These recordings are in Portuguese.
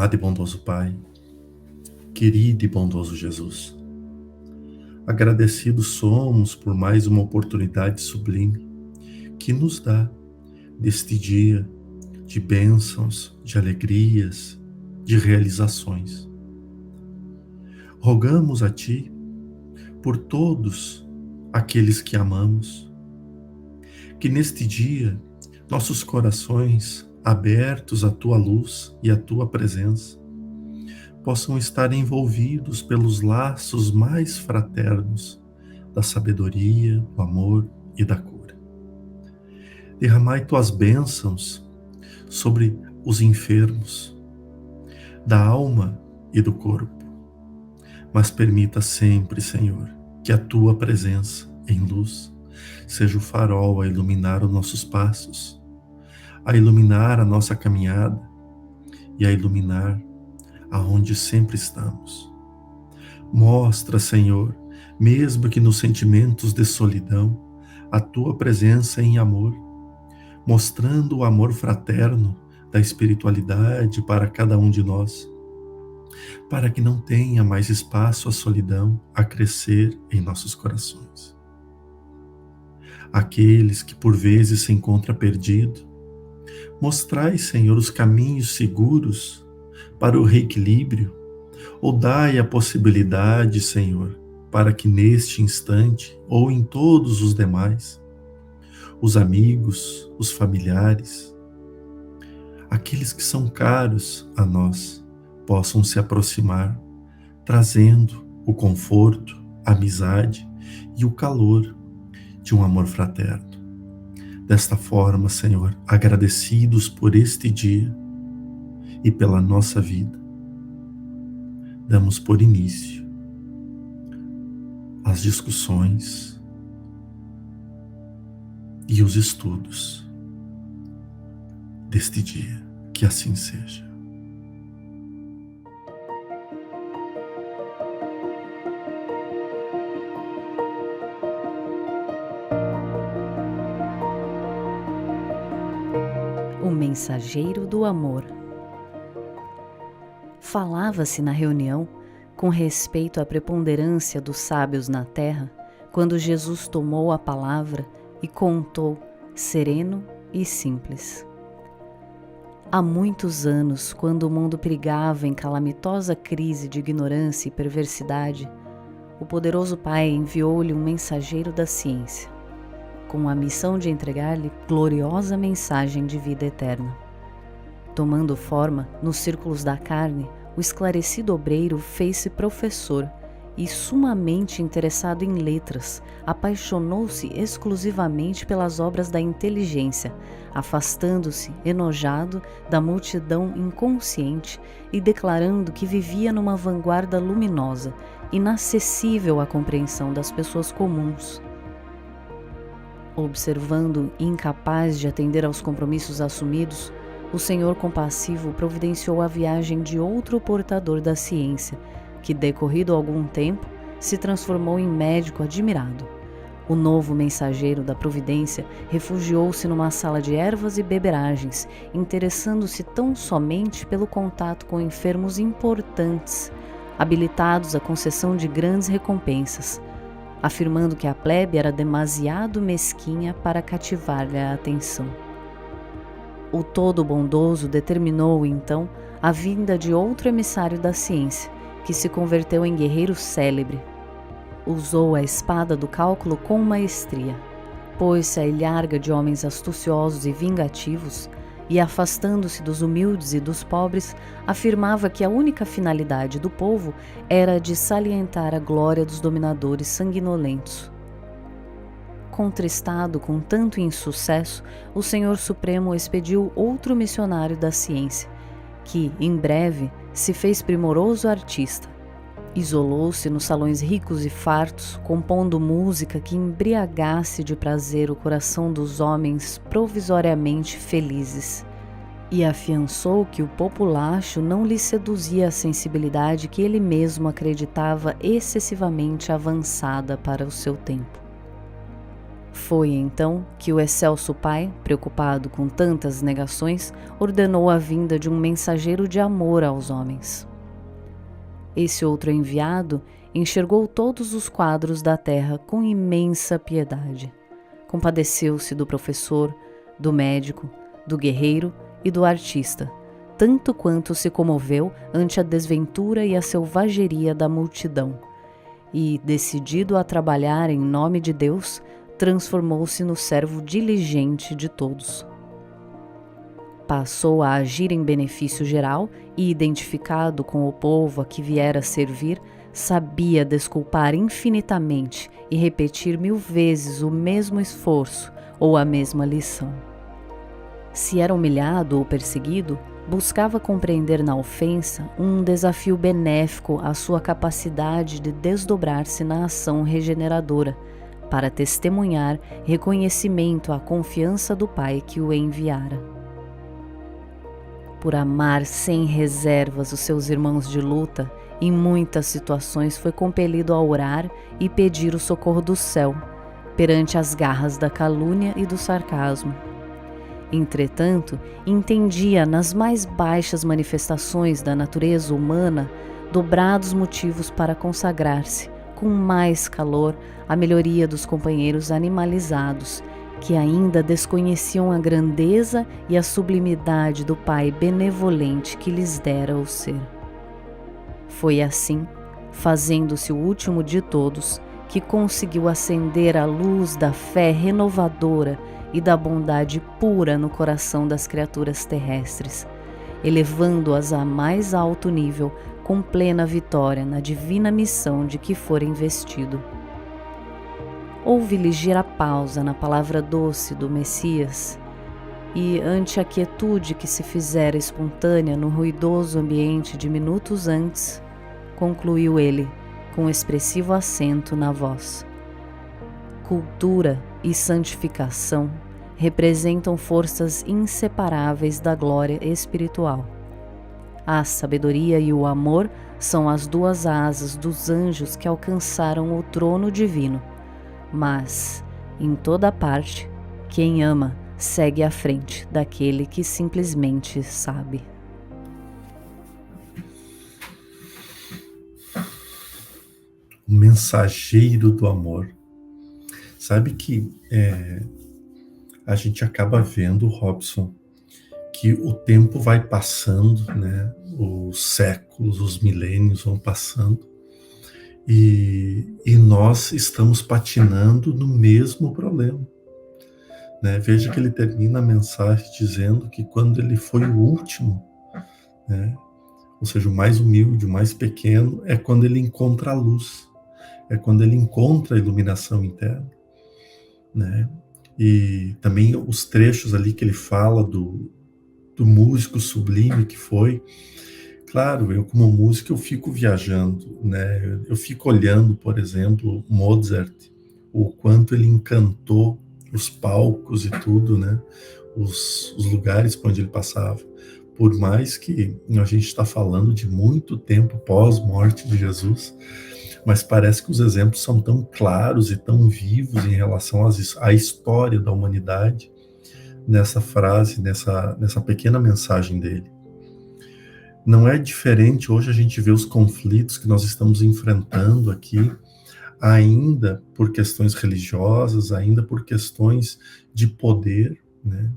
Amado e bondoso Pai, querido e bondoso Jesus, agradecidos somos por mais uma oportunidade sublime que nos dá deste dia de bênçãos, de alegrias, de realizações. Rogamos a Ti por todos aqueles que amamos, que neste dia nossos corações abertos à Tua luz e à Tua presença possam estar envolvidos pelos laços mais fraternos da sabedoria, do amor e da cura. Derramai Tuas bênçãos sobre os enfermos, da alma e do corpo, mas permita sempre, Senhor, que a Tua presença em luz seja o farol a iluminar os nossos passos, a iluminar a nossa caminhada e a iluminar aonde sempre estamos. Mostra, Senhor, mesmo que nos sentimentos de solidão, a Tua presença em amor, mostrando o amor fraterno da espiritualidade para cada um de nós, para que não tenha mais espaço a solidão a crescer em nossos corações. Aqueles que por vezes se encontram perdidos, mostrai, Senhor, os caminhos seguros para o reequilíbrio, ou dai a possibilidade, Senhor, para que neste instante, ou em todos os demais, os amigos, os familiares, aqueles que são caros a nós, possam se aproximar, trazendo o conforto, a amizade e o calor de um amor fraterno. Desta forma, Senhor, agradecidos por este dia e pela nossa vida, damos por início as discussões e os estudos deste dia. Que assim seja. O mensageiro do amor. Falava-se na reunião, com respeito à preponderância dos sábios na terra, quando Jesus tomou a palavra e contou, sereno e simples. Há muitos anos, quando o mundo perigava em calamitosa crise de ignorância e perversidade, o poderoso Pai enviou-lhe um mensageiro da ciência, com a missão de entregar-lhe gloriosa mensagem de vida eterna. Tomando forma nos círculos da carne, o esclarecido obreiro fez-se professor e, sumamente interessado em letras, apaixonou-se exclusivamente pelas obras da inteligência, afastando-se, enojado, da multidão inconsciente e declarando que vivia numa vanguarda luminosa, inacessível à compreensão das pessoas comuns. Observando incapaz de atender aos compromissos assumidos, o Senhor compassivo providenciou a viagem de outro portador da ciência, que, decorrido algum tempo, se transformou em médico admirado. O novo mensageiro da providência refugiou-se numa sala de ervas e beberagens, interessando-se tão somente pelo contato com enfermos importantes, habilitados à concessão de grandes recompensas, afirmando que a plebe era demasiado mesquinha para cativar-lhe a atenção. O todo-bondoso determinou, então, a vinda de outro emissário da ciência, que se converteu em guerreiro célebre. Usou a espada do cálculo com maestria, pôs-se à ilharga de homens astuciosos e vingativos, e, afastando-se dos humildes e dos pobres, afirmava que a única finalidade do povo era de salientar a glória dos dominadores sanguinolentos. Contristado com tanto insucesso, o Senhor Supremo expediu outro missionário da ciência, que, em breve, se fez primoroso artista. Isolou-se nos salões ricos e fartos, compondo música que embriagasse de prazer o coração dos homens provisoriamente felizes, e afiançou que o populacho não lhe seduzia a sensibilidade que ele mesmo acreditava excessivamente avançada para o seu tempo. Foi então que o excelso pai, preocupado com tantas negações, ordenou a vinda de um mensageiro de amor aos homens. Esse outro enviado enxergou todos os quadros da terra com imensa piedade. Compadeceu-se do professor, do médico, do guerreiro e do artista, tanto quanto se comoveu ante a desventura e a selvageria da multidão, e, decidido a trabalhar em nome de Deus, transformou-se no servo diligente de todos. Passou a agir em benefício geral e, identificado com o povo a que viera servir, sabia desculpar infinitamente e repetir 1000 vezes o mesmo esforço ou a mesma lição. Se era humilhado ou perseguido, buscava compreender na ofensa um desafio benéfico à sua capacidade de desdobrar-se na ação regeneradora, para testemunhar reconhecimento à confiança do Pai que o enviara. Por amar sem reservas os seus irmãos de luta, em muitas situações foi compelido a orar e pedir o socorro do céu, perante as garras da calúnia e do sarcasmo. Entretanto, entendia nas mais baixas manifestações da natureza humana dobrados motivos para consagrar-se, com mais calor, à melhoria dos companheiros animalizados, que ainda desconheciam a grandeza e a sublimidade do Pai benevolente que lhes dera o ser. Foi assim, fazendo-se o último de todos, que conseguiu acender a luz da fé renovadora e da bondade pura no coração das criaturas terrestres, elevando-as a mais alto nível com plena vitória na divina missão de que for investido. Houve ligeira pausa na palavra doce do Messias, e, ante a quietude que se fizera espontânea no ruidoso ambiente de minutos antes, concluiu ele, com expressivo acento na voz: cultura e santificação representam forças inseparáveis da glória espiritual. A sabedoria e o amor são as 2 asas dos anjos que alcançaram o trono divino, mas, em toda parte, quem ama segue à frente daquele que simplesmente sabe. O mensageiro do amor. Sabe que a gente acaba vendo, Robson, que o tempo vai passando, né? Os séculos, os milênios vão passando, e nós estamos patinando no mesmo problema, né? Veja que ele termina a mensagem dizendo que quando ele foi o último, né? Ou seja, o mais humilde, o mais pequeno, é quando ele encontra a luz, é quando ele encontra a iluminação interna, né? E também os trechos ali que ele fala do músico sublime que foi. Claro, eu como músico eu fico viajando, né? Eu fico olhando, por exemplo, Mozart, o quanto ele encantou os palcos e tudo, né? Os lugares por onde ele passava. Por mais que a gente está falando de muito tempo pós-morte de Jesus, mas parece que os exemplos são tão claros e tão vivos em relação à história da humanidade, nessa frase, nessa pequena mensagem dele. Não é diferente hoje a gente ver os conflitos que nós estamos enfrentando aqui, ainda por questões religiosas, ainda por questões de poder, né?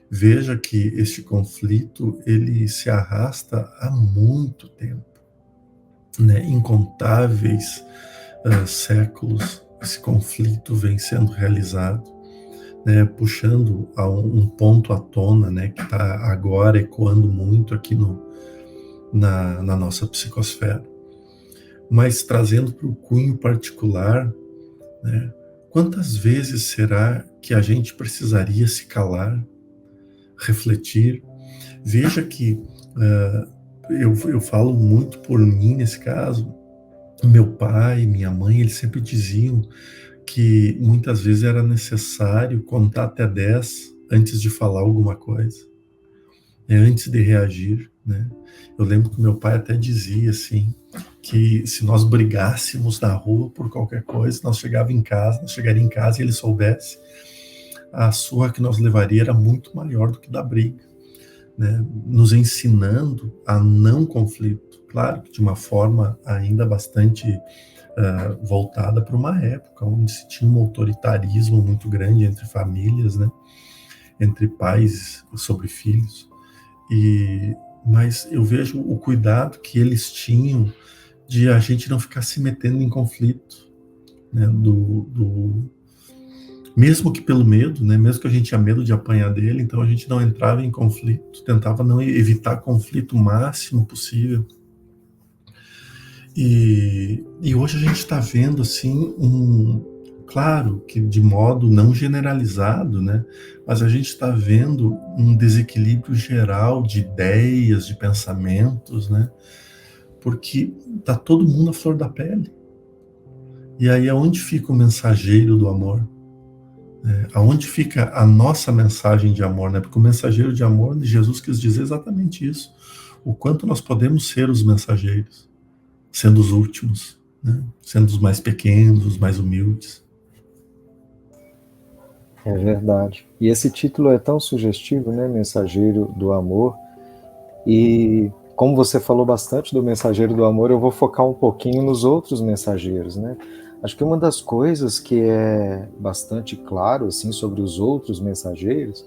Veja que este conflito, ele se arrasta há muito tempo, né? Incontáveis séculos, esse conflito vem sendo realizado, né? Puxando a um ponto à tona, né? Que está agora ecoando muito aqui na nossa psicosfera, mas trazendo para o cunho particular, né? Quantas vezes será que a gente precisaria se calar, refletir? Veja que eu falo muito por mim nesse caso. Meu pai, minha mãe, eles sempre diziam que muitas vezes era necessário contar até 10 antes de falar alguma coisa, antes de reagir, né? Eu lembro que meu pai até dizia assim, que se nós brigássemos na rua por qualquer coisa, nós chegaria em casa e ele soubesse, a surra que nós levaria era muito maior do que da briga, né? Nos ensinando a não conflito, claro que de uma forma ainda bastante voltada para uma época onde se tinha um autoritarismo muito grande entre famílias, né? Entre pais sobre filhos, mas eu vejo o cuidado que eles tinham de a gente não ficar se metendo em conflito, né? Mesmo que pelo medo, né? Mesmo que a gente tinha medo de apanhar dele, então a gente não entrava em conflito, tentava não evitar conflito o máximo possível. E hoje a gente está vendo assim claro que de modo não generalizado, né? Mas a gente está vendo um desequilíbrio geral de ideias, de pensamentos, né? Porque está todo mundo à flor da pele. E aí aonde fica o mensageiro do amor? Aonde fica a nossa mensagem de amor, né? Porque o mensageiro de amor, Jesus quis dizer exatamente isso. O quanto nós podemos ser os mensageiros, sendo os últimos, né? Sendo os mais pequenos, os mais humildes. É verdade. E esse título é tão sugestivo, né? Mensageiro do amor. E como você falou bastante do mensageiro do amor, eu vou focar um pouquinho nos outros mensageiros, né? Acho que uma das coisas que é bastante claro, assim, sobre os outros mensageiros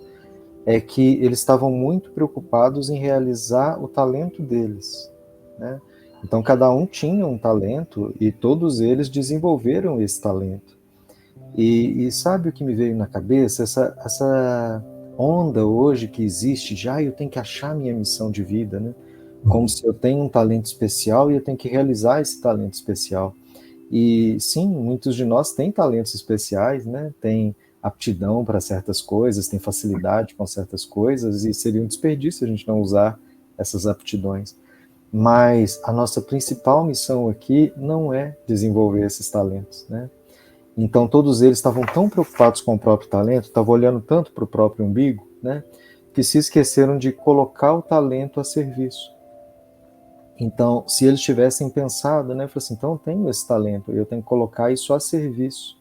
é que eles estavam muito preocupados em realizar o talento deles, né? Então, cada um tinha um talento e todos eles desenvolveram esse talento. E sabe o que me veio na cabeça? Essa onda hoje que existe, já eu tenho que achar minha missão de vida, né? Como se eu tenho um talento especial e eu tenho que realizar esse talento especial. E sim, muitos de nós têm talentos especiais, né? Tem aptidão para certas coisas, tem facilidade com certas coisas, e seria um desperdício a gente não usar essas aptidões. Mas a nossa principal missão aqui não é desenvolver esses talentos, né? Então todos eles estavam tão preocupados com o próprio talento, estavam olhando tanto para o próprio umbigo, né? Que se esqueceram de colocar o talento a serviço. Então, se eles tivessem pensado, né, assim, então eu tenho esse talento, eu tenho que colocar isso a serviço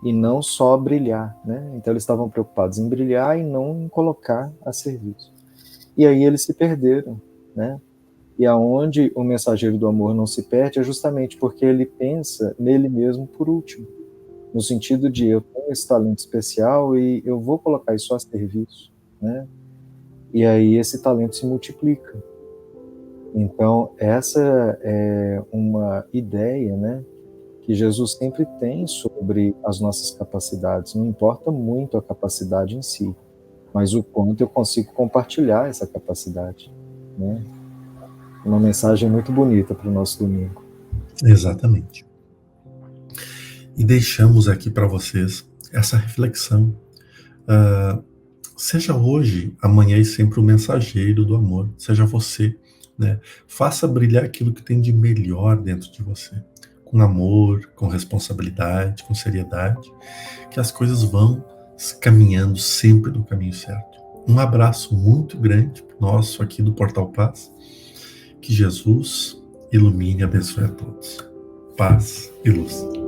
e não só brilhar, né? Então eles estavam preocupados em brilhar e não em colocar a serviço. E aí eles se perderam, né? E aonde o mensageiro do amor não se perde é justamente porque ele pensa nele mesmo por último, no sentido de eu tenho esse talento especial e eu vou colocar isso a serviço, né? E aí esse talento se multiplica. Então, essa é uma ideia, né, que Jesus sempre tem sobre as nossas capacidades. Não importa muito a capacidade em si, mas o quanto eu consigo compartilhar essa capacidade, né? Uma mensagem muito bonita para o nosso domingo. Exatamente. E deixamos aqui para vocês essa reflexão. Seja hoje, amanhã e sempre o mensageiro do amor. Seja você, né? Faça brilhar aquilo que tem de melhor dentro de você, com amor, com responsabilidade, com seriedade, que as coisas vão caminhando sempre no caminho certo. Um abraço muito grande nosso aqui do Portal Paz. Que Jesus ilumine e abençoe a todos. Paz e luz.